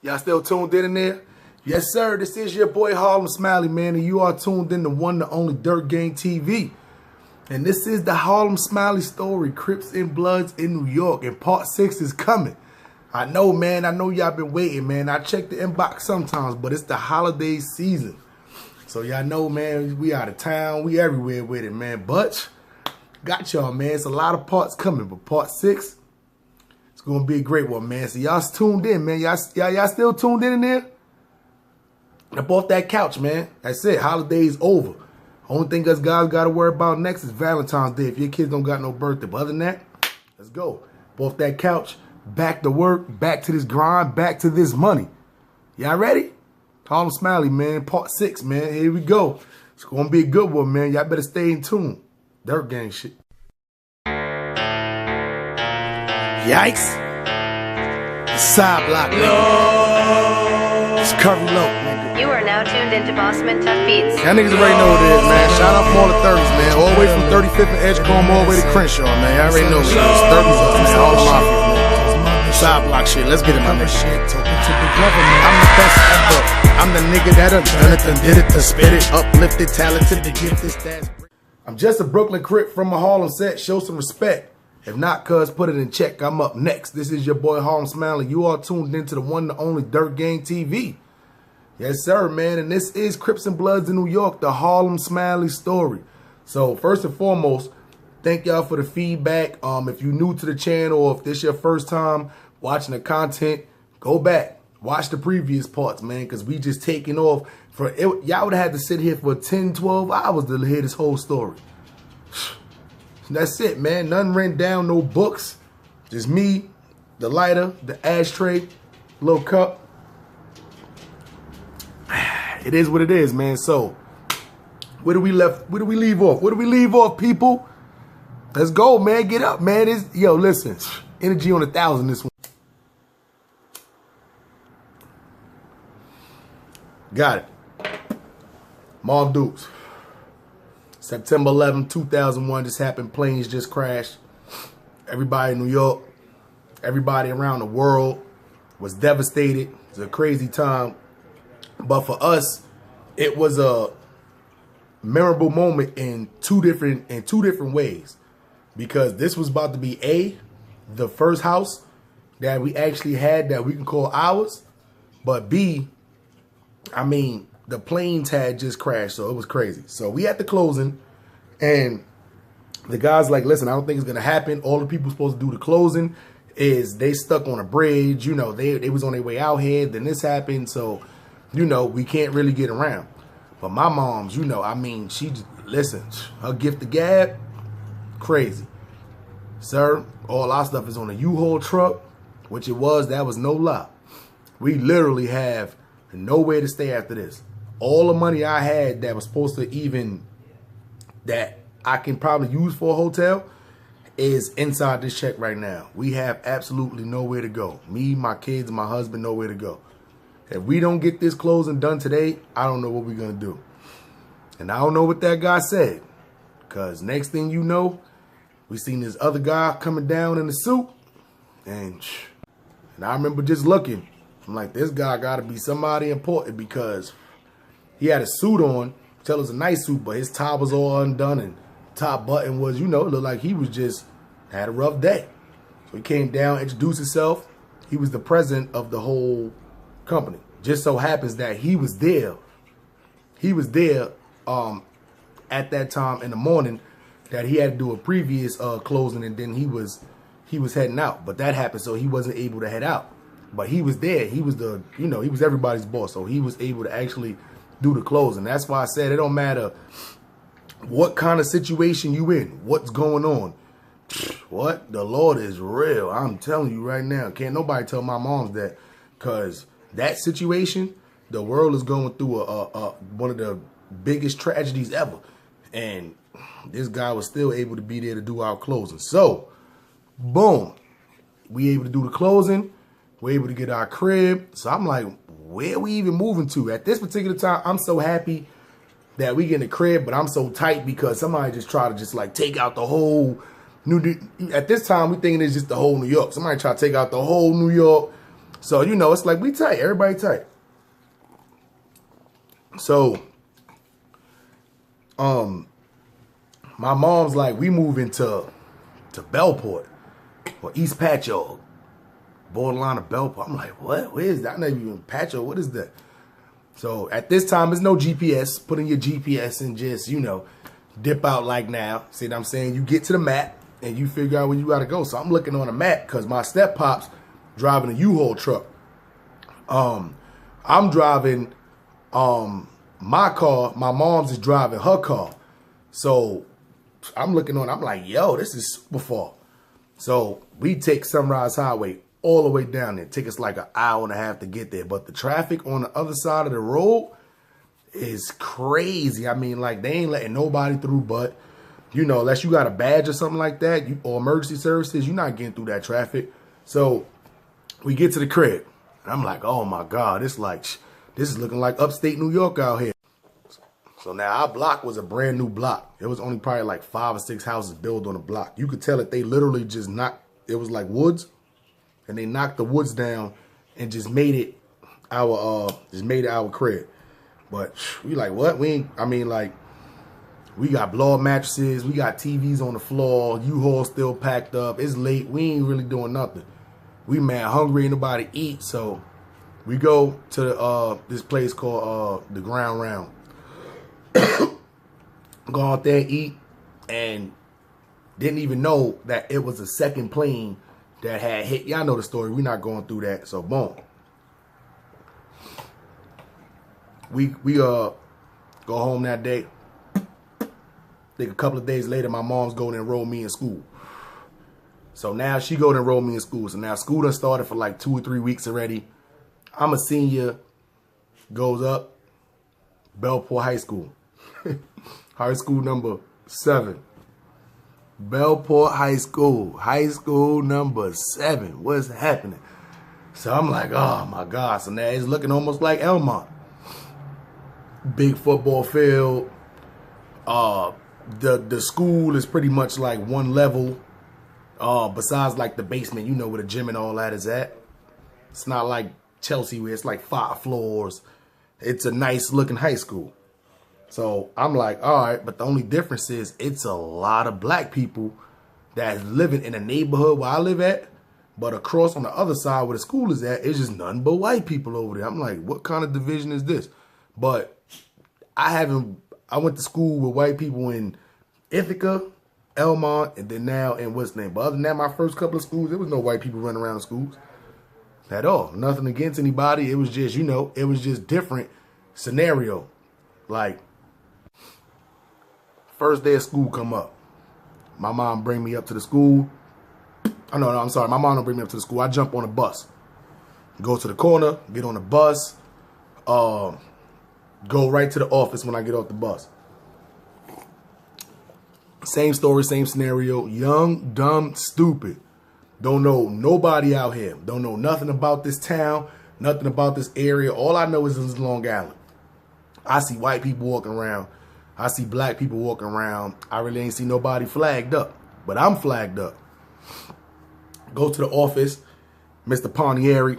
Y'all still tuned in there? Yes, sir. This is your boy Harlem Smiley, man, and you are tuned in to one and only Dirt Gang TV. And this is the Harlem Smiley story, Crips N Bloods in New York, and part 6 is coming. I know, man. I know y'all been waiting, man. I check the inbox sometimes, but it's the holiday season. So y'all know, man, we out of town. We everywhere with it, man. But got y'all, man. It's a lot of parts coming, but part 6, it's going to be a great one, man. So y'all tuned in, man. Y'all still tuned in there? Up off that couch, man. That's it. Holiday's over. Only thing us guys got to worry about next is Valentine's Day if your kids don't got no birthday. But other than that, let's go. Up off that couch, back to work, back to this grind, back to this money. Y'all ready? Harlem Smiley, man. Part 6, man. Here we go. It's going to be a good one, man. Y'all better stay in tune. Dirt Gang shit. Yikes. The side block, man. It's Curry Low, nigga. You are now tuned into Bossman Tough Beats. Y'all niggas already know what it is, man. Shout out from all the 30s, man. All the way from 35th and Edgecombe all the way to Crenshaw, man. Y'all already know what it is. 30s up, man. All the mafia, man. Side block shit. Let's get it, my nigga. I'm the best ever. I'm the nigga that done it, done did it, to spit it, uplifted, talented, to get this, that's great. I'm just a Brooklyn Crip from a Harlem set. Show some respect. If not, cuz, put it in check. I'm up next. This is your boy Harlem Smiley. You are tuned into the one and only Dirt Gang TV. Yes, sir, man. And this is Crips N Bloods in New York, the Harlem Smiley story. So first and foremost, thank y'all for the feedback. If you're new to the channel or if this your first time watching the content, go back. Watch the previous parts, man, because we just taking off. Y'all would have had to sit here for 10, 12 hours to hear this whole story. That's it, man. Nothing written down, no books. Just me, the lighter, the ashtray, little cup. It is what it is, man. So, where do we leave off? Where do we leave off, people? Let's go, man. Get up, man. Yo, listen. Energy on 1,000 this one. Got it. Mom Dukes. September 11, 2001, this happened. Planes just crashed. Everybody in New York, everybody around the world was devastated. It was a crazy time. But for us, it was a memorable moment in two different ways. Because this was about to be the first house that we actually had that we can call ours. But B, I mean, the planes had just crashed, so it was crazy. So we had the closing, and the guy's like, listen, I don't think it's going to happen. All the people supposed to do the closing is they stuck on a bridge. You know, they was on their way out here. Then this happened, so, you know, we can't really get around. But my mom's, you know, I mean, she just, listen, her gift of gab, crazy. Sir, all our stuff is on a U-Haul truck, which that was no lie. We literally have nowhere to stay after this. All the money I had that was supposed to that I can probably use for a hotel is inside this check right now. We have absolutely nowhere to go. Me, my kids, my husband, nowhere to go. If we don't get this closing done today, I don't know what we're going to do. And I don't know what that guy said. Because next thing you know, we seen this other guy coming down in the suit. And I remember just looking. I'm like, this guy got to be somebody important because he had a suit on. Tell us a nice suit, but his tie was all undone and top button was, you know, it looked like he was just had a rough day. So he came down, introduced himself. He was the president of the whole company. Just so happens that he was there. He was there at that time in the morning that he had to do a previous closing, and then he was heading out. But that happened, so he wasn't able to head out. But he was there. He was he was everybody's boss. So he was able to actually do the closing. That's why I said it don't matter what kind of situation you in, what's going on. What? The Lord is real. I'm telling you right now. Can't nobody tell my moms that, because that situation, the world is going through one of the biggest tragedies ever. And this guy was still able to be there to do our closing. So, boom. We able to do the closing. We're able to get our crib. So I'm like, where are we even moving to? At this particular time, I'm so happy that we get in the crib, but I'm so tight because somebody just tried to like take out the whole At this time, we thinking it's just the whole New York. Somebody try to take out the whole New York. So, you know, it's like we tight. Everybody tight. So, my mom's like, we moving to Bellport or East Patchogue, borderline of Bellport. I'm like, what? Where is that? I'm not even Patchogue. What is that? So at this time, there's no GPS. Put in your GPS and just, you know, dip out like now. See what I'm saying? You get to the map and you figure out where you got to go. So I'm looking on the map because my step pop's driving a U-Haul truck. I'm driving my car. My mom's is driving her car. So I'm looking on. I'm like, yo, this is super far. So we take Sunrise Highway all the way down there. It takes us like an hour and a half to get there. But the traffic on the other side of the road is crazy. I mean, like, they ain't letting nobody through, but, you know, unless you got a badge or something like that, or emergency services, you're not getting through that traffic. So we get to the crib. And I'm like, oh, my God, this is looking like upstate New York out here. So now our block was a brand new block. It was only probably like 5 or 6 houses built on the block. You could tell that they literally just knocked, it was like woods. And they knocked the woods down and just made it our crib. But we like, what? I mean, like, we got blow-up mattresses. We got TVs on the floor. U-Haul still packed up. It's late. We ain't really doing nothing. We mad hungry. Ain't nobody eat. So we go to this place called the Ground Round. Go out there, eat, and didn't even know that it was a second plane that had hit. Y'all know the story. We're not going through that. So boom. We go home that day. I think a couple of days later, my mom's going to enroll me in school. So now she go to enroll me in school. So now school done started for like 2 or 3 weeks already. I'm a senior. Goes up. Bellport High School. High school number 7. Bellport High School number 7. What's happening? So I'm like, oh my God. So now it's looking almost like Elmont. Big football field. The school is pretty much like one level. Besides like the basement, you know, where the gym and all that is at. It's not like Chelsea where it's like 5 floors. It's a nice looking high school. So I'm like, all right, but the only difference is it's a lot of black people that's living in the neighborhood where I live at, but across on the other side where the school is at, it's just nothing but white people over there. I'm like, what kind of division is this? But I went to school with white people in Ithaca, Elmont, and then now in what's the name? But other than that, my first couple of schools, there was no white people running around the schools at all. Nothing against anybody. It was just, you know, it was just different scenario. Like, first day of school come up. My mom bring me up to the school. Oh, no, I'm sorry. My mom don't bring me up to the school. I jump on a bus. Go to the corner, get on the bus, go right to the office when I get off the bus. Same story, same scenario. Young, dumb, stupid. Don't know nobody out here. Don't know nothing about this town, nothing about this area. All I know is this is Long Island. I see white people walking around. I see black people walking around. I really ain't see nobody flagged up, but I'm flagged up. Go to the office, Mr. Pontieri,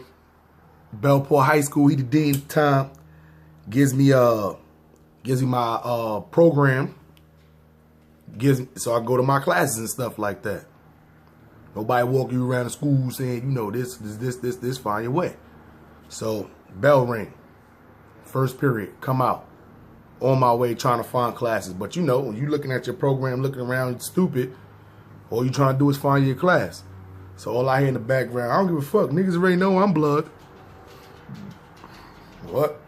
Bellport High School. He the dean at the time. Gives me my program. So I go to my classes and stuff like that. Nobody walk you around the school saying, you know, this, find your way. So bell ring. First period, come out. On my way trying to find classes. But you know, when you looking at your program, looking around stupid, all you trying to do is find your class. So all I hear in the background, I don't give a fuck. Niggas already know I'm blood. What?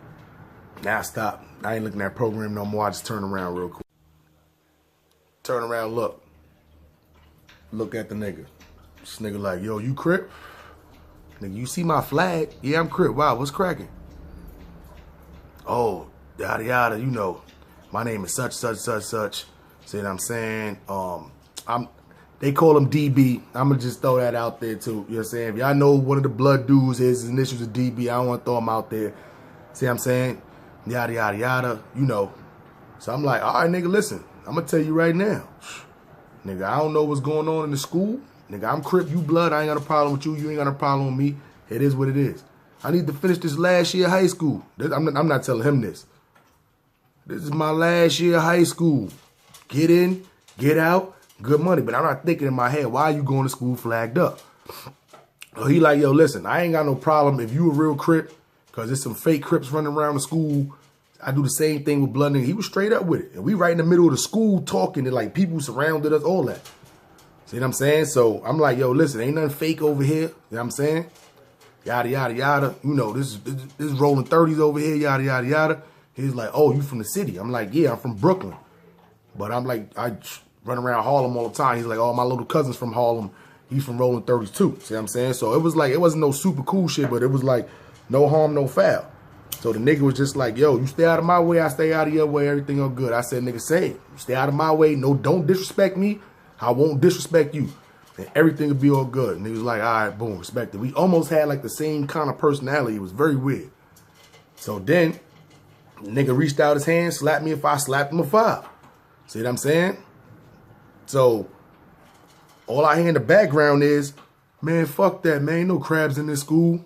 Now stop. I ain't looking at program no more. I just turn around real quick. Turn around, look. Look at the nigga. This nigga like, yo, you Crip? Nigga, you see my flag? Yeah, I'm Crip. Wow, what's cracking? Oh, yada yada, you know, my name is such. See what I'm saying? They call him DB. I'm gonna just throw that out there too. You know what I'm saying? If y'all know one of the blood dudes, his initials are DB, I don't want to throw him out there. See what I'm saying? Yada yada yada, you know. So I'm like, all right, nigga, listen, I'm gonna tell you right now. Nigga, I don't know what's going on in the school. Nigga, I'm Crip, you blood, I ain't got a problem with you, you ain't got a problem with me. It is what it is. I need to finish this last year of high school. I'm not telling him this. This is my last year of high school. Get in, get out, good money. But I'm not thinking in my head, why are you going to school flagged up? So he like, yo, listen, I ain't got no problem if you a real Crip, because there's some fake Crips running around the school. I do the same thing with blood niggas. He was straight up with it. And we right in the middle of the school talking, and like people surrounded us, all that. See what I'm saying? So I'm like, yo, listen, ain't nothing fake over here. You know what I'm saying? Yada, yada, yada. You know, this is rolling 30s over here, yada, yada, yada. He's like, oh, you from the city? I'm like, yeah, I'm from Brooklyn. But I'm like, I run around Harlem all the time. He's like, oh, my little cousin's from Harlem. He's from rolling 30s too. See what I'm saying? So it was like, it wasn't no super cool shit, but it was like, no harm, no foul. So the nigga was just like, yo, you stay out of my way, I stay out of your way, everything all good. I said, nigga, say it. You stay out of my way, no, don't disrespect me. I won't disrespect you. And everything will be all good. And he was like, all right, boom, respect it. We almost had like the same kind of personality. It was very weird. So then, the nigga reached out his hand, slapped me if I slapped him a 5. See what I'm saying? So, all I hear in the background is, man, fuck that, man. Ain't no crabs in this school.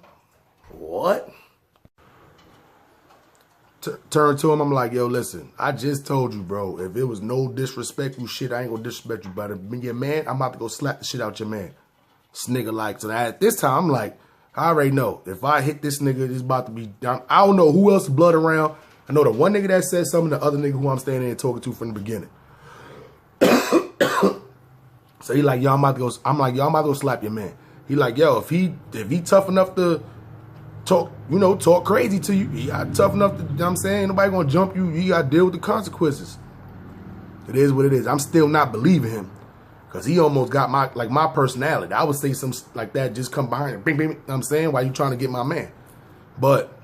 What? Turn to him, I'm like, yo, listen, I just told you, bro, if it was no disrespectful shit, I ain't gonna disrespect you, but if you're man, I'm about to go slap the shit out your man. This nigga like, so at this time, I'm like, I already know, if I hit this nigga, it's about to be down. I don't know who else is blood around. I know the one nigga that said something, the other nigga who I'm standing there talking to from the beginning. So he like, yo, I'm about to go, I'm like, yo, I'm about to go slap your man. He like, yo, if he tough enough to talk, you know, talk crazy to you, he got tough enough to, you know what I'm saying, nobody gonna jump you, you gotta deal with the consequences. It is what it is. I'm still not believing him, because he almost got my personality. I would say something like that, just come behind him, bing, bing, you know what I'm saying, while you trying to get my man. But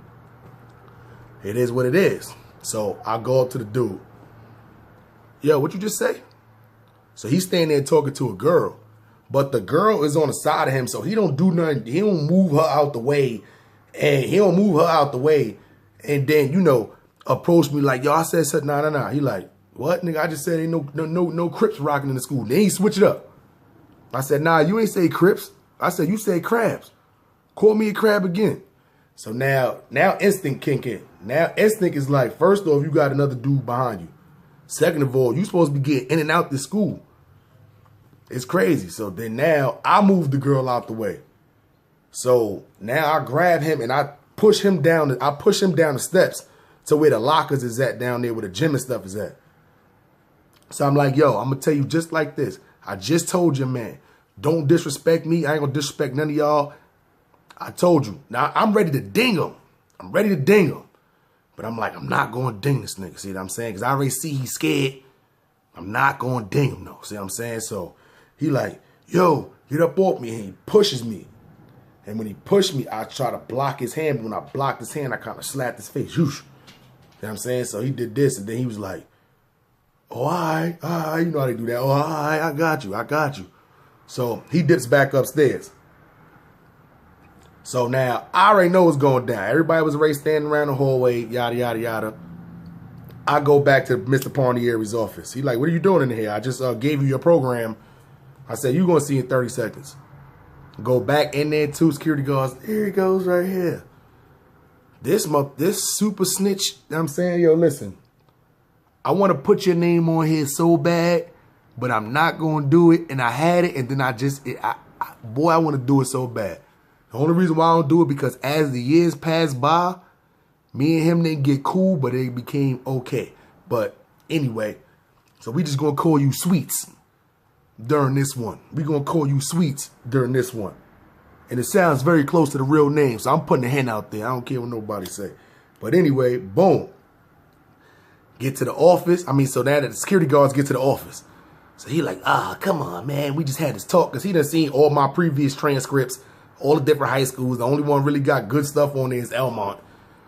it is what it is. So I go up to the dude. Yo, what you just say? So he's standing there talking to a girl, but the girl is on the side of him, so he don't do nothing. He don't move her out the way, and then, you know, approach me like, yo, I said something, nah. He like, what, nigga? I just said ain't no Crips rocking in the school. Then he switch it up. I said, nah, you ain't say Crips. I said, you said crabs. Call me a crab again. So now instinct kick in. Now instinct is like, first off, you got another dude behind you. Second of all, you supposed to be getting in and out the school. It's crazy. So then now I move the girl out the way. So now I grab him and I push him down the steps to where the lockers is at down there, where the gym and stuff is at. So I'm like, yo, I'm gonna tell you just like this. I just told you, man, don't disrespect me. I ain't gonna disrespect none of y'all. I told you. Now I'm ready to ding him. But I'm like, I'm not going to ding this nigga. See what I'm saying? Because I already see he's scared. I'm not going to ding him, though. See what I'm saying? So he like, yo, get up off me. And he pushes me. And when he pushed me, I try to block his hand. But when I blocked his hand, I kind of slapped his face. Whoosh. You know what I'm saying? So he did this. And then he was like, oh, all right. You know how they do that. Oh, all right. I got you. So he dips back upstairs. So now, I already know what's going down. Everybody was already standing around the hallway, yada, yada, yada. I go back to Mr. Parnieri's office. He like, what are you doing in here? I just gave you your program. I said, you're going to see in 30 seconds. Go back in there, 2 security guards. Here he goes right here. This super snitch, you know what I'm saying? Yo, listen. I want to put your name on here so bad, but I'm not going to do it. And I had it, and then I want to do it so bad. The only reason why I don't do it because as the years passed by, me and him didn't get cool, but it became okay. But anyway, so we just gonna call you Sweets during this one. We gonna call you Sweets during this one. And it sounds very close to the real name, so I'm putting a hint out there. I don't care what nobody say. But anyway, boom. Get to the office. So now that the security guards get to the office. So he like, come on, man. We just had this talk because he done seen all my previous transcripts, all the different high schools. The only one really got good stuff on there is Elmont.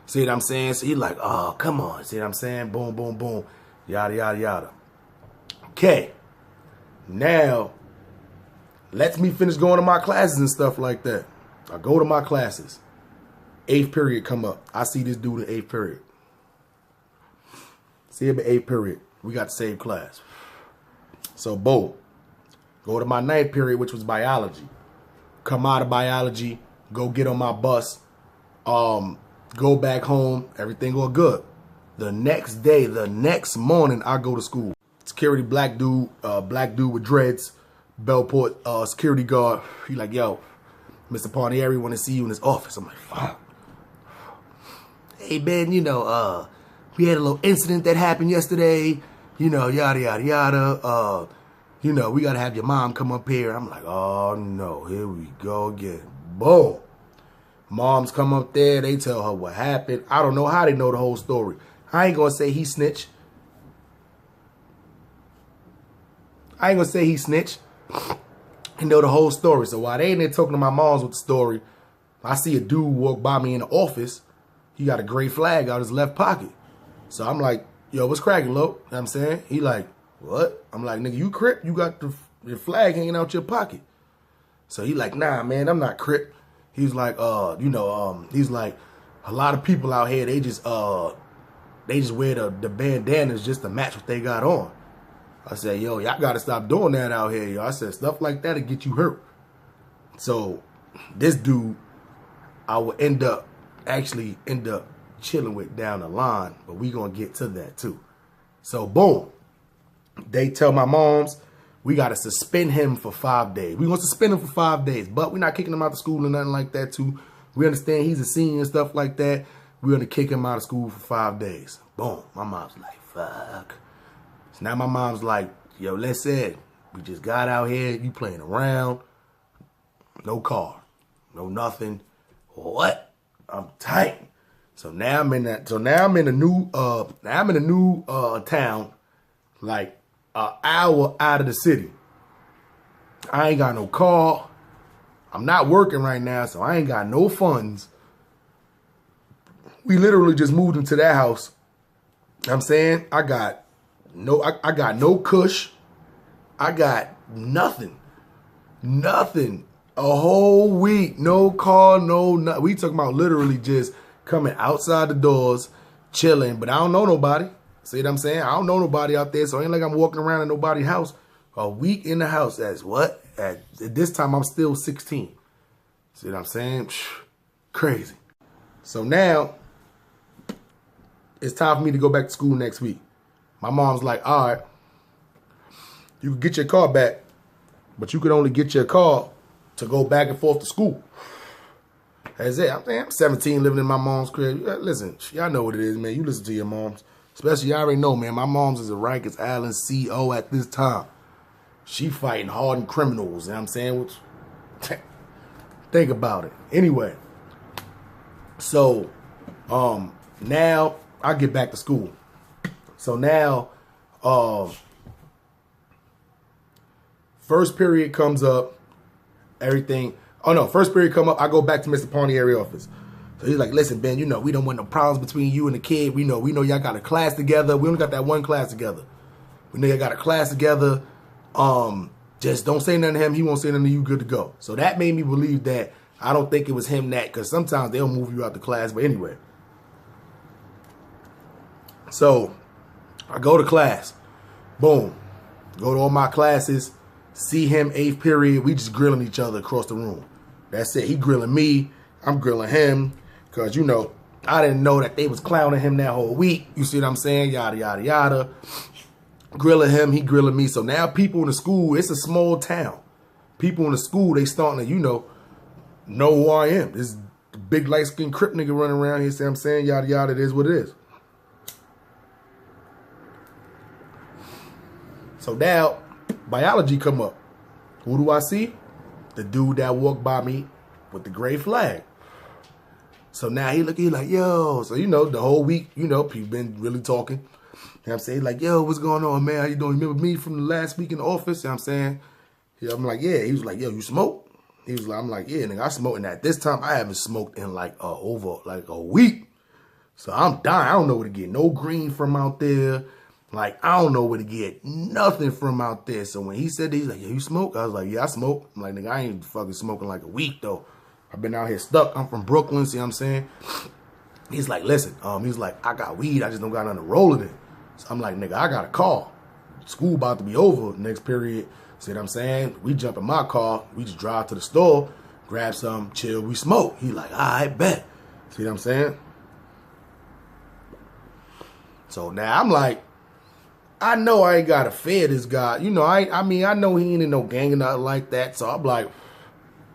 See what I'm saying? So he like, oh, come on. See what I'm saying? Boom, boom, boom. Yada, yada, yada. Okay. Now, lets me finish going to my classes and stuff like that. I go to my classes. 8th period come up. I see this dude in 8th period. See him in 8th period. We got the same class. So, boom. Go to my 9th period, which was biology. Come out of biology, go get on my bus, Go back home, everything all good. The next day, the next morning, I go to school. Security, black dude with dreads, Bellport, security guard. He like, yo, Mr. Parnieri want to see you in his office. I'm like, fuck. Hey, Ben, you know, we had a little incident that happened yesterday. You know, yada, yada, yada. You know, we got to have your mom come up here. I'm like, oh, no, here we go again. Boom. Moms come up there. They tell her what happened. I don't know how they know the whole story. I ain't going to say he snitched. I know the whole story. So while they in there talking to my moms with the story, I see a dude walk by me in the office. He got a gray flag out his left pocket. So I'm like, yo, what's cracking, Lo? You know what I'm saying? He like, what? I'm like, nigga, you Crip? You got your flag hanging out your pocket. So he like, nah, man, I'm not Crip. He's like, he's like, a lot of people out here, they just wear the bandanas just to match what they got on. I said, yo, y'all got to stop doing that out here, yo. I said, stuff like that will get you hurt. So this dude, I would end up chilling with down the line, but we going to get to that too. So boom, they tell my moms, we got to suspend him for 5 days. We going to suspend him for 5 days, but we're not kicking him out of school or nothing like that too. We understand he's a senior and stuff like that. We're going to kick him out of school for 5 days. Boom. My mom's like, fuck. So now my mom's like, yo, listen, we just got out here. You playing around. No car. No nothing. What? I'm tight. So now I'm in a new town, like an hour out of the city. I ain't got no car. I'm not working right now, so I ain't got no funds. We literally just moved into that house. You know what I'm saying? I got no cush. I got nothing. Nothing. A whole week. No car, no nothing. We talking about literally just coming outside the doors, chilling, but I don't know nobody. See what I'm saying? I don't know nobody out there, so it ain't like I'm walking around in nobody's house. A week in the house as what? At this time, I'm still 16. See what I'm saying? Crazy. So now, it's time for me to go back to school next week. My mom's like, all right, you can get your car back, but you could only get your car to go back and forth to school. That's it. I'm 17 living in my mom's crib. Listen, y'all know what it is, man. You listen to your moms. Especially, y'all already know, man, my mom's is a Rikers Island CO at this time. She fighting hardened criminals, you know what I'm saying? Which, think about it. Anyway, so now I get back to school. So now, first period comes up, everything. Oh no, first period come up, I go back to Mr. Parnieri office. So he's like, listen, Ben, you know, we don't want no problems between you and the kid. We know y'all got a class together. We only got that one class together. We know y'all got a class together. Just don't say nothing to him. He won't say nothing to you. Good to go. So that made me believe that I don't think it was him that, because sometimes they'll move you out the class. But anyway. So I go to class. Boom. Go to all my classes. See him 8th period. We just grilling each other across the room. That's it. He grilling me. I'm grilling him. Because, you know, I didn't know that they was clowning him that whole week. You see what I'm saying? Yada, yada, yada. Grilling him. He grilling me. So now people in the school, it's a small town. People in the school, they starting to, you know who I am. This big light-skinned Crip nigga running around here. See what I'm saying? Yada, yada. It is what it is. So now, biology come up. Who do I see? The dude that walked by me with the gray flag. So now he like, yo. So, you know, the whole week, you know, people been really talking. You know what I'm saying? Like, yo, what's going on, man? How you doing? Remember me from the last week in the office? You know what I'm saying? Yeah, I'm like, yeah. He was like, yo, you smoke? He was like, I'm like, yeah, nigga, I smoke. And at this time, I haven't smoked in like over like a week. So I'm dying. I don't know where to get no green from out there. Like, I don't know where to get nothing from out there. So when he said that, he's like, yeah, you smoke? I was like, yeah, I smoke. I'm like, nigga, I ain't fucking smoking like a week, though. I've been out here stuck. I'm from Brooklyn, see what I'm saying? He's like, listen, he's like, I got weed. I just don't got nothing to roll it in. So I'm like, nigga, I got a car. School about to be over next period. See what I'm saying? We jump in my car. We just drive to the store, grab some, chill, we smoke. He like, all right, bet. See what I'm saying? So now I'm like, I know I ain't gotta fear this guy. You know, I mean, I know he ain't in no gang or nothing like that. So I'm like,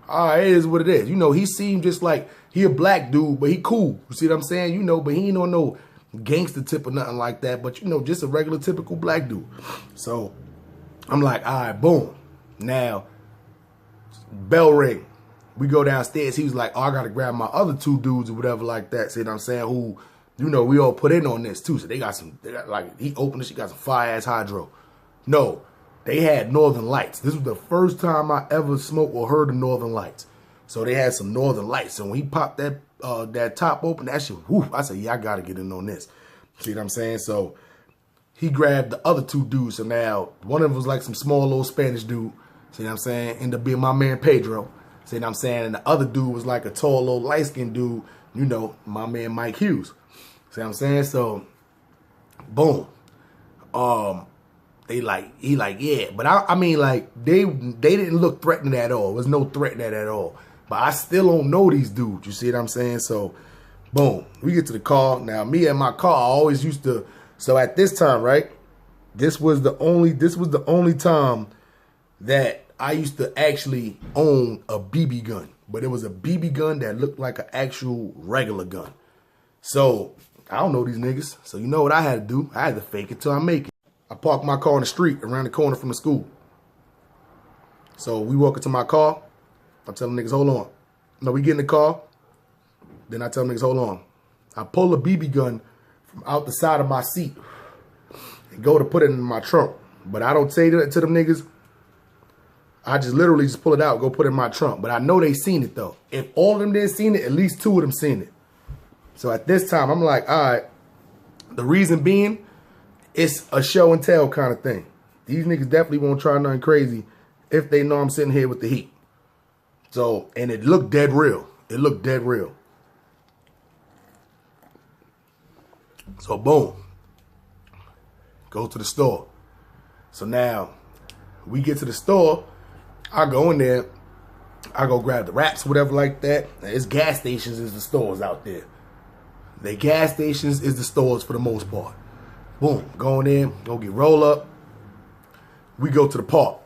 all right, it is what it is. You know, he seemed just like he a black dude, but he cool. You see what I'm saying? You know, but he ain't on no gangster tip or nothing like that. But, you know, just a regular, typical black dude. So I'm like, all right, boom. Now, bell ring. We go downstairs. He was like, oh, I got to grab my other two dudes or whatever like that. See what I'm saying? Who, you know, we all put in on this too. So they got like, he opened it. She got some fire-ass hydro. No, they had Northern Lights. This was the first time I ever smoked or heard of Northern Lights. So they had some Northern Lights. So when he popped that that top open, that shit, whoo, I said, yeah, I got to get in on this. See what I'm saying? So he grabbed the other two dudes. So now one of them was like some small little Spanish dude. See what I'm saying? Ended up being my man Pedro. See what I'm saying? And the other dude was like a tall little light-skinned dude. You know, my man Mike Hughes. See what I'm saying? So, boom. He like, yeah. But I mean, like, they didn't look threatening at all. There was no threat in that at all. But I still don't know these dudes. You see what I'm saying? So, boom. We get to the car. Now, me and my car, I always used to. So at this time, right? This was the only time that I used to actually own a BB gun. But it was a BB gun that looked like an actual regular gun. So I don't know these niggas. So you know what I had to do? I had to fake it till I make it. I parked my car in the street around the corner from the school. So we walk into my car. I tell them niggas, hold on. No, we get in the car. Then I tell them niggas, hold on. I pull a BB gun from out the side of my seat and go to put it in my trunk. But I don't say that to them niggas. I just literally just pull it out, go put it in my trunk. But I know they seen it though. If all of them didn't seen it, at least two of them seen it. So at this time, I'm like, all right. The reason being, it's a show and tell kind of thing. These niggas definitely won't try nothing crazy if they know I'm sitting here with the heat. So, and it looked dead real. It looked dead real. So boom. Go to the store. So now, we get to the store. I go in there. I go grab the wraps, whatever like that. It's gas stations is the stores out there. The gas stations is the stores for the most part. Boom. Going in. Go get roll up. We go to the park.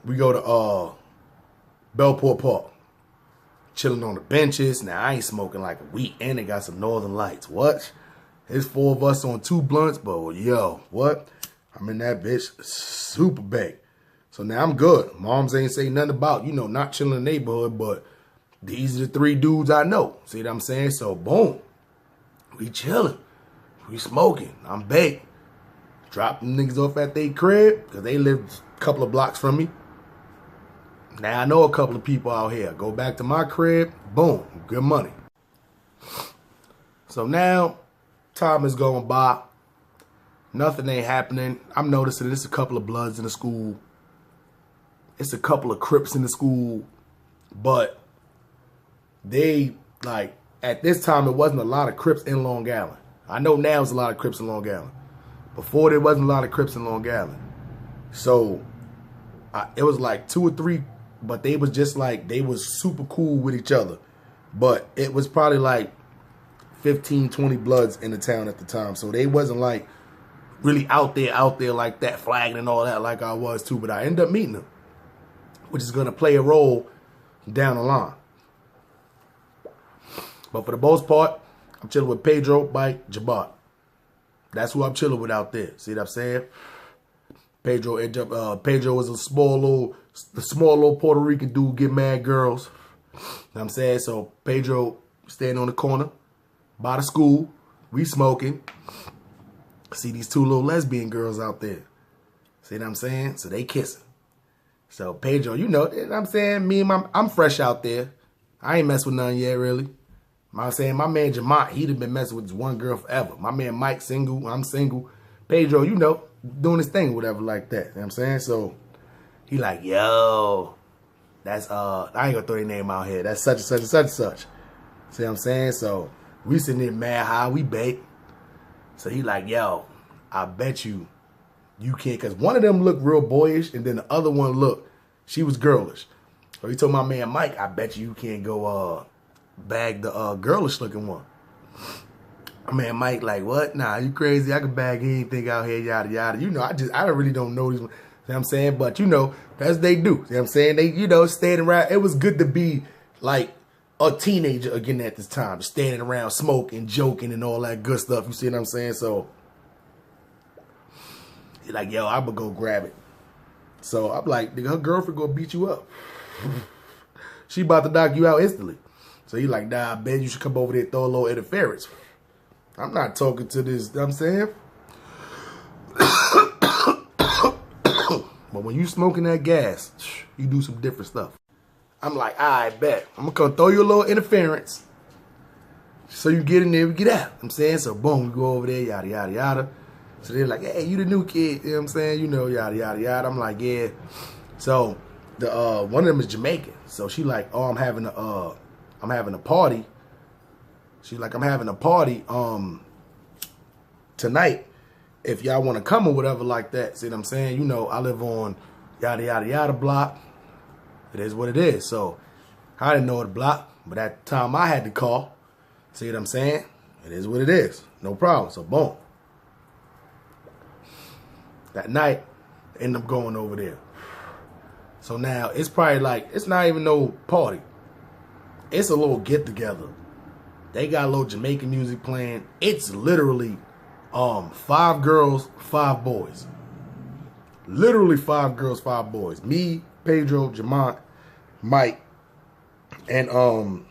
We go to Bellport Park. Chilling on the benches. Now, I ain't smoking like a weed. And they got some Northern Lights. What? There's 4 of us on 2 blunts. But, yo, what? I'm in that bitch super baked. So now I'm good. Moms ain't say nothing about, you know, not chilling in the neighborhood. But these are the 3 dudes I know. See what I'm saying? So, boom. We chilling. We smoking. I'm baked. Drop them niggas off at their crib. Because they live a couple of blocks from me. Now I know a couple of people out here. Go back to my crib. Boom. Good money. So now, time is going by. Nothing ain't happening. I'm noticing there's a couple of Bloods in the school. It's a couple of Crips in the school. But they, like, at this time, it wasn't a lot of Crips in Long Island. I know now there's a lot of Crips in Long Island. Before, there wasn't a lot of Crips in Long Island. So, it was like 2 or 3, but they was just like, they was super cool with each other. But it was probably like 15, 20 Bloods in the town at the time. So they wasn't like really out there like that, flagging and all that like I was too. But I ended up meeting them, which is going to play a role down the line. But for the most part, I'm chilling with Pedro, Bike, Jabot. That's who I'm chilling with out there. See what I'm saying? Pedro was a small little Puerto Rican dude, get mad girls. You know what I'm saying? So Pedro standing on the corner by the school. We smoking. See these 2 little lesbian girls out there. See what I'm saying? So they kissing. So Pedro, you know what I'm saying? I'm fresh out there. I ain't messed with none yet, really. I'm saying my man Jamont, he'd have been messing with this one girl forever. My man Mike single, I'm single. Pedro, you know, doing his thing, whatever like that. You know what I'm saying? So he like, yo, that's I ain't gonna throw their name out here. That's such and such and such and such. See what I'm saying? So we sitting there mad high, we bake. So he like, yo, I bet you can't, because one of them looked real boyish and then the other one looked, she was girlish. So he told my man Mike, I bet you can't go bag the girlish looking one. Man, Mike, like, what? Nah, you crazy? I could bag anything out here, yada, yada. You know, I really don't know these. You know what I'm saying? But, you know, that's what they do. You know what I'm saying? They, you know, standing around. It was good to be, like, a teenager again at this time. Standing around, smoking, joking, and all that good stuff. You see what I'm saying? So, you're like, yo, I'm going to go grab it. So, I'm like, nigga, her girlfriend going to beat you up. She about to knock you out instantly. So, you're like, nah, Ben, you should come over there and throw a little interference. I'm not talking to this, you know what I'm saying? But when you smoking that gas, you do some different stuff. I'm like, I bet. I'm going to come throw you a little interference so you get in there and get out. You know what I'm saying? So, boom, you go over there, yada, yada, yada. So, they're like, hey, you the new kid. You know what I'm saying? You know, yada, yada, yada. I'm like, yeah. So, the one of them is Jamaican. So, she like, oh, I'm having a party. She's like, I'm having a party tonight. If y'all want to come or whatever like that. See what I'm saying? You know, I live on yada, yada, yada block. It is what it is. So, I didn't know the block. But at the time, I had to call. See what I'm saying? It is what it is. No problem. So, boom. That night, I end up going over there. So, now, it's probably like, it's not even no party. It's a little get-together. They got a little Jamaican music playing. It's literally 5 girls, 5 boys. Literally 5 girls, 5 boys. Me, Pedro, Jamont, Mike, and damn,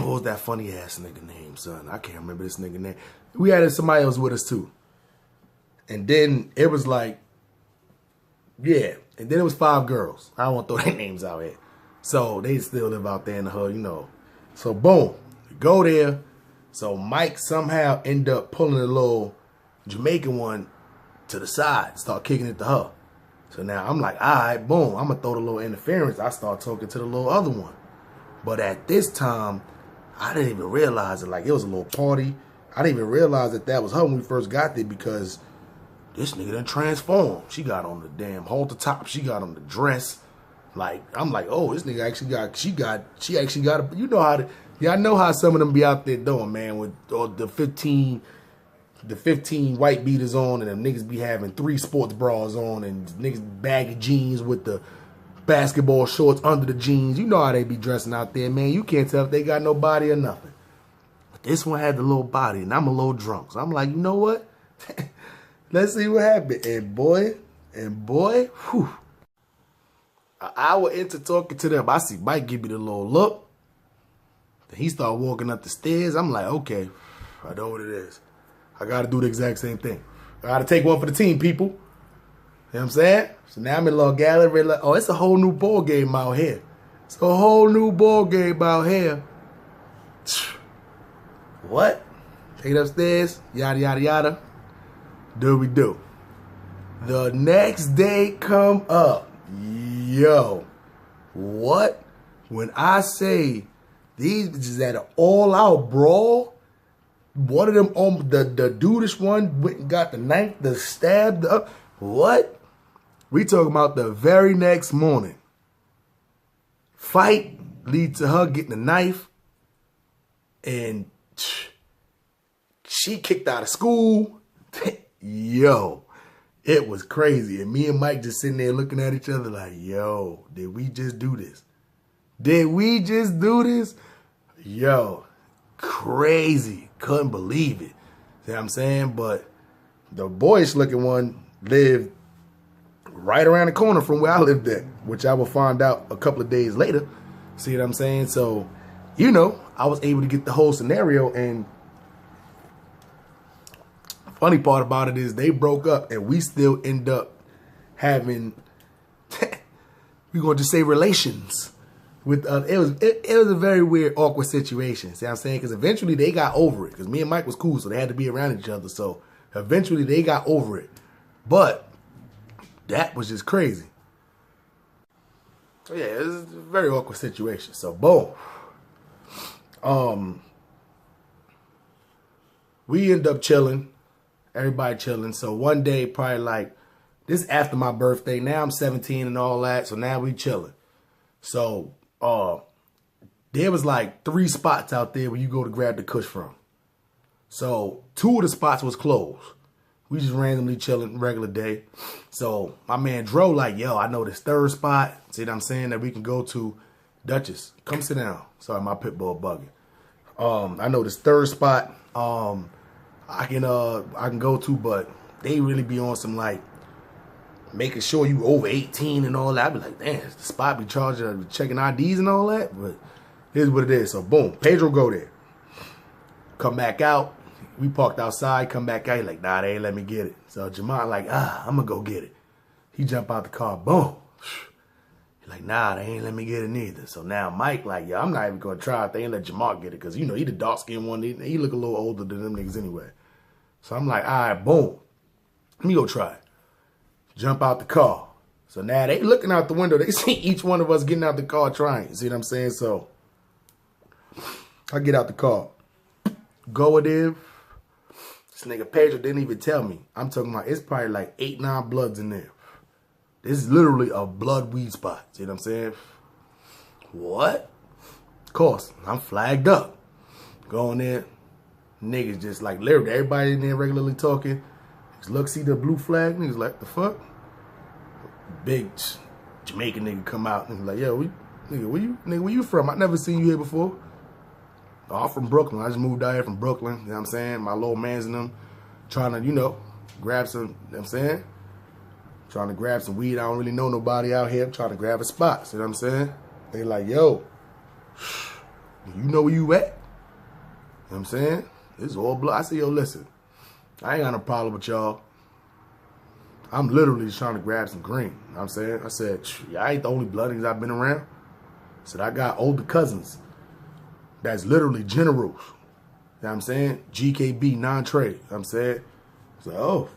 what was that funny ass nigga name, son? I can't remember this nigga name. We had somebody else with us too. And then it was like, yeah. And then it was 5 girls. I don't want to throw their names out here. So they still live out there in the hood, you know. So boom, we go there. So Mike somehow end up pulling a little Jamaican one to the side, start kicking it to her. So now I'm like, all right, boom, I'm gonna throw the little interference. I start talking to the little other one. But at this time, I didn't even realize it. Like, it was a little party. I didn't even realize that was her when we first got there, because this nigga done transformed. She got on the damn halter top. She got on the dress. Like, I'm like, oh, this nigga actually she actually got, you know how y'all know how some of them be out there doing, man, with the 15 white beaters on, and them niggas be having 3 sports bras on, and niggas baggy jeans with the basketball shorts under the jeans. You know how they be dressing out there, man. You can't tell if they got no body or nothing. But this one had the little body, and I'm a little drunk. So I'm like, you know what? Let's see what happened. And boy, whew. An hour into talking to them, I see Mike give me the little look. Then he started walking up the stairs. I'm like, okay, I know what it is. I got to do the exact same thing. I got to take one for the team, people. You know what I'm saying? So now I'm in a little gallery. Like, oh, it's a whole new ball game out here. It's a whole new ball game out here. What? Take it upstairs. Yada, yada, yada. Do we do? The next day come up. Yo, what? When I say these bitches had an all-out brawl, one of them on the dudeish one went and got the knife, the stab, what? We talking about the very next morning. Fight lead to her getting a knife, and she kicked out of school. Yo. It was crazy. And me and Mike just sitting there looking at each other like, yo, did we just do this? Did we just do this? Yo, crazy. Couldn't believe it. See what I'm saying? But the boyish looking one lived right around the corner from where I lived at, which I will find out a couple of days later. See what I'm saying? So, you know, I was able to get the whole scenario, and funny part about it is they broke up, and we still end up having, we're going to just say relations. With it was a very weird, awkward situation. See what I'm saying? Because eventually they got over it. Because me and Mike was cool, so they had to be around each other. So eventually they got over it. But that was just crazy. So yeah, it was a very awkward situation. So boom. We end up chilling. Everybody chilling. So one day, probably like, this after my birthday. Now I'm 17 and all that. So now we chilling. So there was like 3 spots out there where you go to grab the kush from. So 2 of the spots was closed. We just randomly chilling regular day. So my man Dro like, yo, I know this 3rd spot. See what I'm saying? That we can go to. Duchess, come sit down. Sorry, my pit bull bugging. I know this 3rd spot. I can go to, but they really be on some like making sure you over 18 and all that. I be like, damn, the spot be charging, checking IDs and all that. But here's what it is. So boom, Pedro go there. Come back out. We parked outside, come back out. He like, nah, they ain't let me get it. So Jamal like, I'm going to go get it. He jump out the car, boom. He like, nah, they ain't let me get it neither. So now Mike like, yo, I'm not even going to try it. They ain't let Jamal get it because, you know, he the dark-skinned one. He look a little older than them niggas anyway. So I'm like, all right, boom. Let me go try it. Jump out the car. So now they looking out the window. They see each one of us getting out the car trying. See what I'm saying? So I get out the car. Go there. This nigga Pedro didn't even tell me. I'm talking about it's probably like 8, 9 bloods in there. This is literally a blood weed spot. See what I'm saying? What? Of course, I'm flagged up. Go in there. Niggas just like literally everybody in there regularly talking. Just look, see the blue flag. Niggas like, the fuck? Big Jamaican nigga come out and like, yo, where you from? I never seen you here before. Oh, I'm from Brooklyn. I just moved out here from Brooklyn. You know what I'm saying? My little mans and them trying to, you know, grab some, you know what I'm saying? Trying to grab some weed. I don't really know nobody out here. I'm trying to grab a spot. See what I'm saying? They like, yo, you know where you at? You know what I'm saying? It's all blood. I say, yo, listen, I ain't got no problem with y'all. I'm literally just trying to grab some green. You know what I'm saying? I said, y'all ain't the only blood niggas I've been around. I said, I got older cousins that's literally generals. You know what I'm saying? GKB, non-trade. You know what I'm saying? So, oh,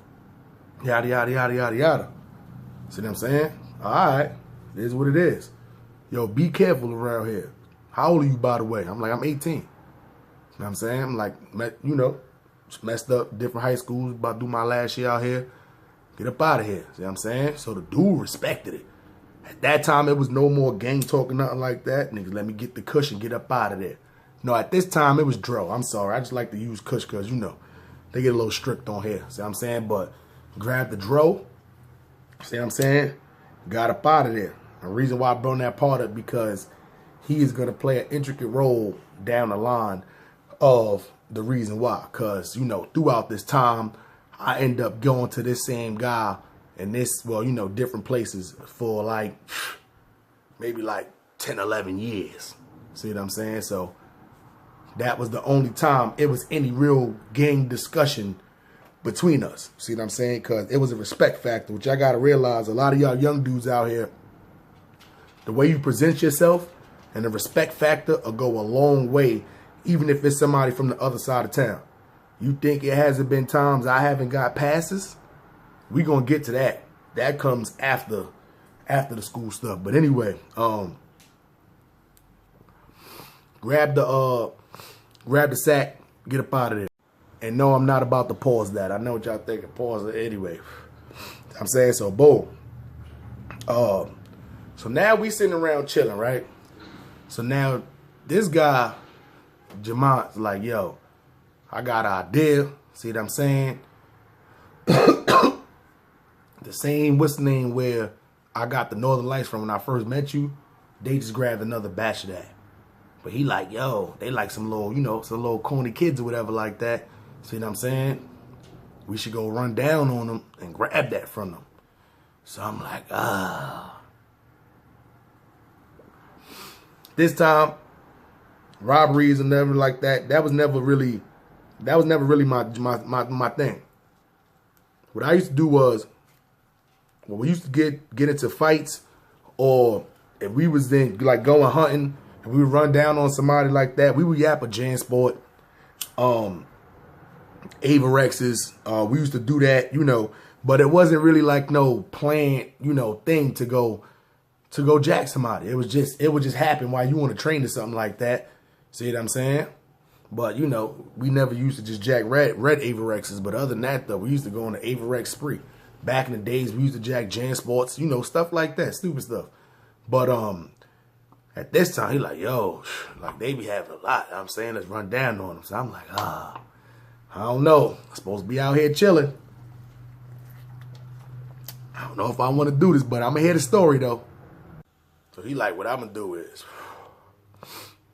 yada, yada, yada, yada, yada. See what I'm saying? All right. It is what it is. Yo, be careful around here. How old are you, by the way? I'm like, I'm 18. You know what I'm saying? I'm like, you know, just messed up different high schools, about to do my last year out here. Get up out of here. See what I'm saying? So the dude respected it. At that time, it was no more gang talking, nothing like that. Niggas, let me get the cushion, get up out of there. No, at this time, it was Dro. I'm sorry. I just like to use Kush because, you know, they get a little strict on here. See what I'm saying? But grab the Dro. See what I'm saying? Got up out of there. The reason why I brought that part up because he is going to play an intricate role down the line of the reason why. Because, you know, throughout this time, I end up going to this same guy in this, well, you know, different places for like maybe like 10, 11 years. See what I'm saying? So that was the only time it was any real gang discussion between us. See what I'm saying? Because it was a respect factor, which I got to realize a lot of y'all young dudes out here, the way you present yourself and the respect factor will go a long way, even if it's somebody from the other side of town. You think it hasn't been times I haven't got passes? We gonna get to that. That comes after the school stuff. But anyway, grab the sack, get up out of there. And no, I'm not about to pause that. I know what y'all thinking. Pause it anyway. I'm saying so. Boom. So now we sitting around chilling, right? So now this guy, Jamal's like, yo, I got an idea. See what I'm saying? The same, what's the name, where I got the Northern Lights from when I first met you, they just grabbed another batch of that. But he like, yo, they like some little, you know, some little corny kids or whatever like that. See what I'm saying? We should go run down on them and grab that from them. So I'm like, This time, robberies and never like that. That was never really my thing. What I used to do was, when we used to get into fights, or if we was then like going hunting and we would run down on somebody like that, we would yap a JanSport, Avorexes. We used to do that, you know, but it wasn't really like no planned, you know, thing to go jack somebody. It would just happen while you want to train to something like that. See what I'm saying? But, you know, we never used to just jack red Avorexes. But other than that, though, we used to go on the Avorex spree. Back in the days, we used to jack JanSports, you know, stuff like that, stupid stuff. But At this time, he like, yo, like they be having a lot. I'm saying, let's run down on them. So I'm like, I don't know. I'm supposed to be out here chilling. I don't know if I want to do this, but I'm going to hear the story, though. So he like, what I'm going to do is,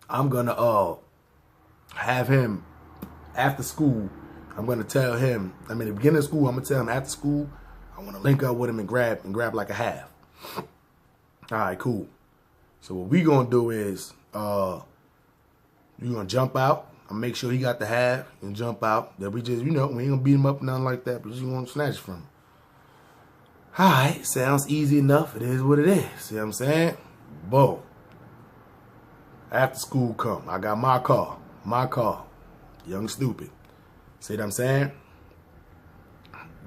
I'm going to have him after school. I'm going to tell him, at the beginning of school, I'm going to tell him after school, I want to link up with him and grab like a half. All right, cool. So what we going to do is, you going to jump out. I'll make sure he got the half and jump out. That we just, we ain't going to beat him up or nothing like that, but just going to snatch it from him. All right, sounds easy enough. It is what it is. See what I'm saying? Boom. After school come, I got my car. Young stupid. See what I'm saying?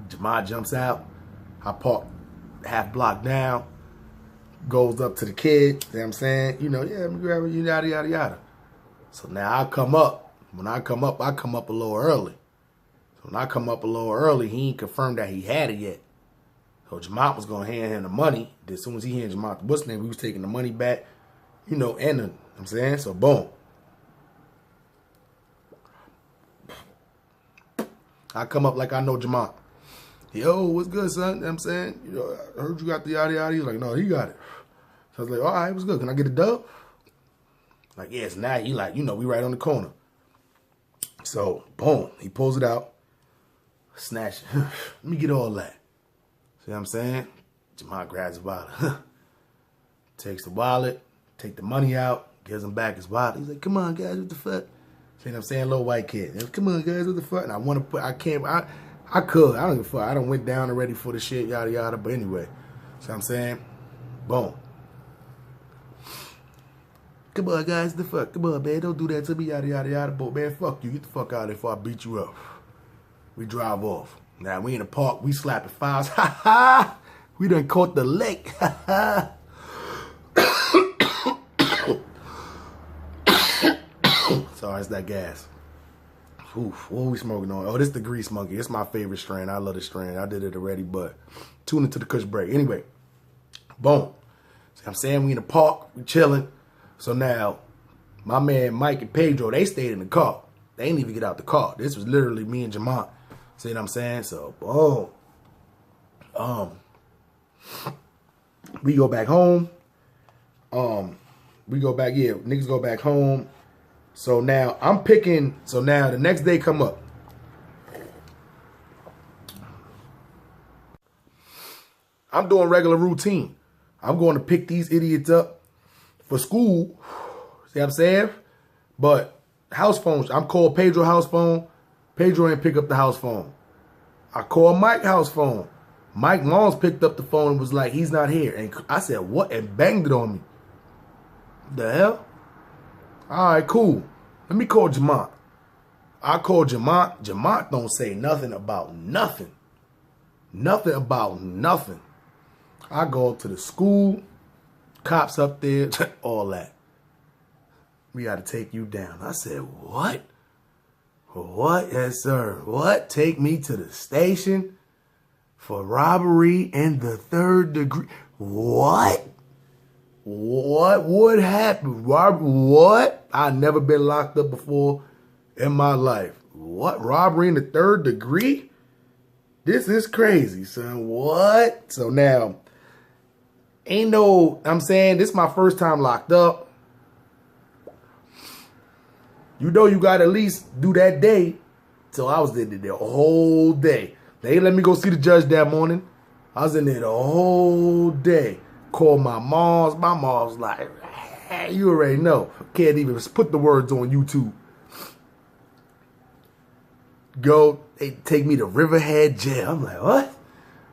Jamal jumps out. I park half block down. Goes up to the kid. See what I'm saying? Yeah, let me grab it, yada, yada, yada. So now I come up. When I come up a little early. So when I come up a little early, he ain't confirmed that he had it yet. So Jamal was going to hand him the money. As soon as he handed Jamal what's name, we was taking the money back. I'm saying? So boom. I come up like I know Jamal. Yo, what's good, son? I'm saying, I heard you got the yada yada. He's like, no, he got it. So I was like, all right, what's good? Can I get a dub? Like, yes, now he like, we right on the corner. So, boom, he pulls it out. Snatch it. Let me get all that. See what I'm saying? Jamal grabs the wallet. Takes the wallet, take the money out, gives him back his wallet. He's like, come on, guys, what the fuck? See what I'm saying? Little white kid. Come on, guys, what the fuck? And I want to put, I can't, I could. I don't give a fuck. I done went down already for the shit, yada, yada. But anyway, see what I'm saying? Boom. Come on, guys, the fuck? Come on, man, don't do that to me, yada, yada, yada. But, man, fuck you. Get the fuck out of there before I beat you up. We drive off. Now, we in the park. We slapping files. Ha, ha. We done caught the lick. Ha, ha. Sorry, it's that gas. Oof, what are we smoking on? Oh, this is the Grease Monkey. It's my favorite strain. I love this strain. I did it already, but tune into the Kush break. Anyway, boom. See what I'm saying? We in the park. We chilling. So now, my man Mike and Pedro, they stayed in the car. They didn't even get out the car. This was literally me and Jamal. See what I'm saying? So, boom. We go back home. Niggas go back home. So now I'm picking, so now the next day come up. I'm doing regular routine. I'm going to pick these idiots up for school. See what I'm saying? But house phones, I'm called Pedro house phone. Pedro ain't pick up the house phone. I called Mike house phone. Mike Moms picked up the phone and was like, he's not here. And I said, what? And banged it on me. The hell? All right, cool. Let me call Jamont. I call Jamont. Jamont don't say nothing about nothing. Nothing about nothing. I go to the school. Cops up there. All that. We got to take you down. I said, what? What? Yes, sir. What? Take me to the station for robbery in the 3rd degree. What? What would happen? What? I've never been locked up before in my life. What? Robbery in the 3rd degree? This is crazy, son. What? So now, I'm saying this is my first time locked up. You got to at least do that day. So I was in there the whole day. They let me go see the judge that morning. I was in there the whole day. Called my moms. My mom's like, hey, you already know. Can't even put the words on YouTube. They take me to Riverhead Jail. I'm like, what?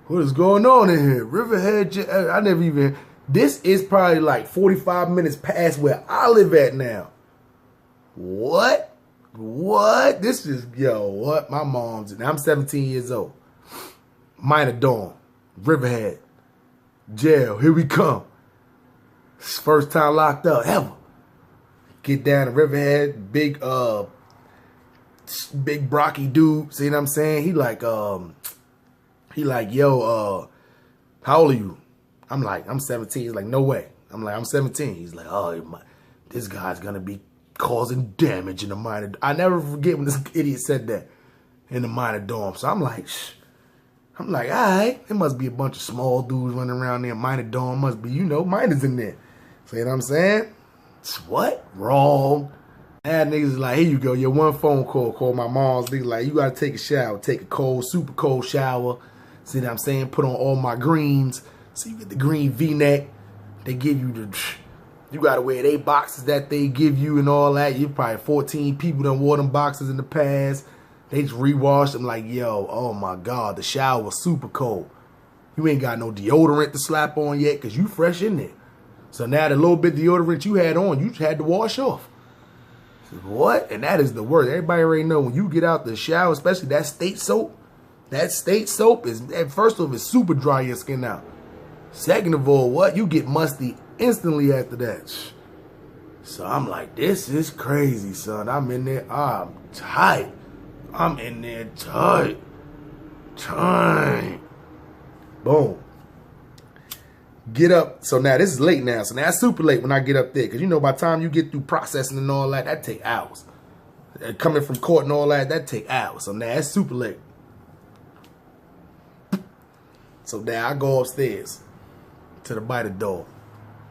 What is going on in here? Riverhead Jail. I never even. This is probably like 45 minutes past where I live at now. What? What? This is, what? My mom's, and I'm 17 years old. Minor dorm. Riverhead Jail. Here we come. First time locked up ever. Get down to Riverhead. Big Brocky dude. See what I'm saying? He like, yo, how old are you? I'm like, I'm 17. He's like, no way. I'm like, I'm 17. He's like, oh, this guy's going to be causing damage in the minor. I never forget when this idiot said that in the minor dorm. So I'm like, shh. I'm like, all right, it must be a bunch of small dudes running around there. Minor dorm must be, minors in there. See what I'm saying? What? Wrong. And niggas is like, here you go, your one phone call. Call my mom's. Niggas like, you got to take a shower. Take a cold, super cold shower. See what I'm saying? Put on all my greens. So you get the green V-neck. They give you you got to wear they boxes that they give you and all that. You probably 14 people done wore them boxes in the past. They just rewashed them like, yo, oh my God, the shower was super cold. You ain't got no deodorant to slap on yet because you fresh in there. So now the little bit of deodorant you had on, you just had to wash off. What? And that is the worst. Everybody already know when you get out the shower, especially that state soap is, first off, it's super dry your skin out. Second of all, what? You get musty instantly after that. So I'm like, this is crazy, son. I'm in there, I'm tight. I'm in there tight. Boom. Get up. So now this is late now. So now it's super late when I get up there. Because by the time you get through processing and all that take hours. Coming from court and all that take hours. So now it's super late. So now I go upstairs to the by the door.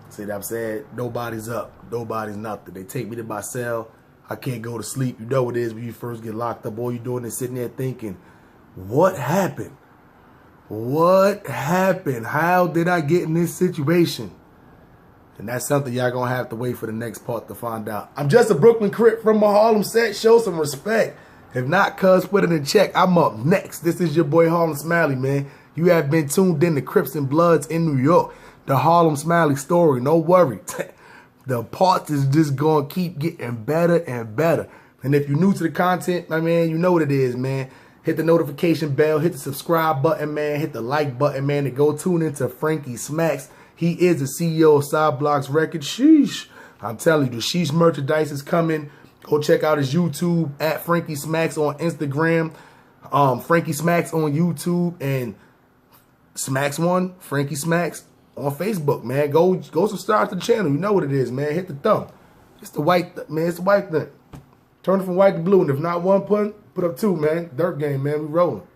See what I'm saying? Nobody's up. Nobody's nothing. They take me to my cell. I can't go to sleep. You know what it is when you first get locked up. All you doing is sitting there thinking, what happened? What happened? How did I get in this situation? And that's something y'all gonna have to wait for the next part to find out. I'm just a Brooklyn Crip from my Harlem set. Show some respect. If not, cuz, put it in check. I'm up next. This is your boy Harlem Smiley, man. You have been tuned in to Crips and Bloods in New York. The Harlem Smiley story. No worry. The parts is just going to keep getting better and better. And if you're new to the content, my man, you know what it is, man. Hit the notification bell. Hit the subscribe button, man. Hit the like button, man. And go tune into Frankie Smacks. He is the CEO of Side Blocks Records. Sheesh. I'm telling you, the Sheesh merchandise is coming. Go check out his YouTube at Frankie Smacks on Instagram. Frankie Smacks on YouTube. And Smacks1, Frankie Smacks on Facebook, man. Go subscribe to the channel. You know what it is, man. Hit the thumb. It's the white, man. It's the white thing. Turn it from white to blue. And if not one, put up two, man. Dirt game, man. We rolling.